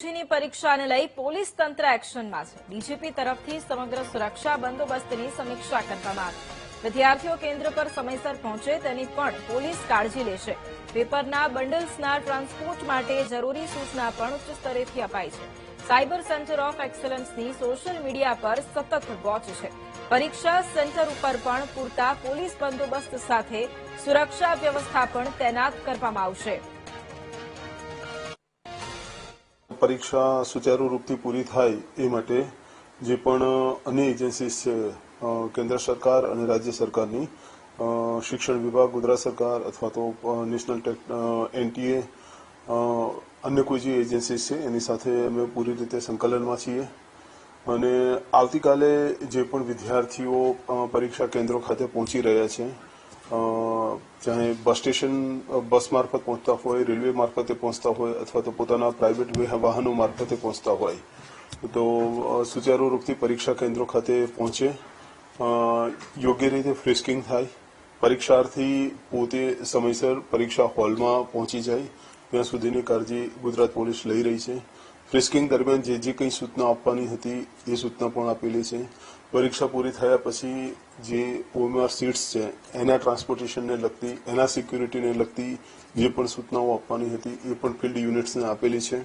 જીની પરીક્ષાને લઈ પોલીસ તંત્ર એક્શનમાં છે। ડીજીપી તરફથી સમગ્ર સુરક્ષા બંદોબસ્તની સમીક્ષા કરવામાં આવી। વિદ્યાર્થીઓ કેન્દ્ર પર સમયસર પહોંચે તેની પણ પોલીસ કાળજી લેશે। પેપરના બંડલ્સના ટ્રાન્સપોર્ટ માટે જરૂરી સૂચના પણ ઉચ્ચ સ્તરેથી અપાઈ છે। સાયબર સેન્ટર ઓફ એક્સલન્સની સોશિયલ મીડિયા પર સતત વોચ છે। પરીક્ષા સેન્ટર ઉપર પણ પૂરતા પોલીસ બંદોબસ્ત સાથે સુરક્ષા વ્યવસ્થા પણ તૈનાત કરવામાં આવશે। પરીક્ષા સુચારુ રૂપથી પૂરી થાય એ માટે જે પણ અન્ય એજન્સીસ છે, કેન્દ્ર સરકાર અને રાજ્ય સરકારની, શિક્ષણ વિભાગ, ગુજરાત સરકાર અથવા તો નેશનલ એનટીએ, અન્ય કોઈ જે એજન્સીસ છે એની સાથે અમે પૂરી રીતે સંકલનમાં છીએ અને આવતીકાલે જે પણ વિદ્યાર્થીઓ પરીક્ષા કેન્દ્રો ખાતે પહોંચી રહ્યા છે, ચાહે બસ સ્ટેશન બસ મારફત પહોંચતા હોય, રેલવે મારફતે પહોંચતા હોય અથવા તો પોતાના પ્રાઇવેટ વાહનો મારફતે પહોંચતા હોય તો સુચારુ રૂપથી પરીક્ષા કેન્દ્રો ખાતે પહોંચે, યોગ્ય રીતે ફ્રિસ્કિંગ થાય, પરીક્ષાર્થી પોતે સમયસર પરીક્ષા હોલમાં પહોંચી જાય ત્યાં સુધીની કાળજી ગુજરાત પોલીસ લઈ રહી છે। ફ્રિસ્કિંગ દરમિયાન જે કંઈ સૂચના આપવાની હતી એ સૂચના પણ આપેલી છે। પરીક્ષા પૂરી થયા પછી જે OMR સીટ્સ છે એના ટ્રાન્સપોર્ટેશનને લગતી, એના સિક્યુરિટીને લગતી જે પણ સૂચનાઓ આપવાની હતી એ પણ ફિલ્ડ યુનિટ્સને આપેલી છે।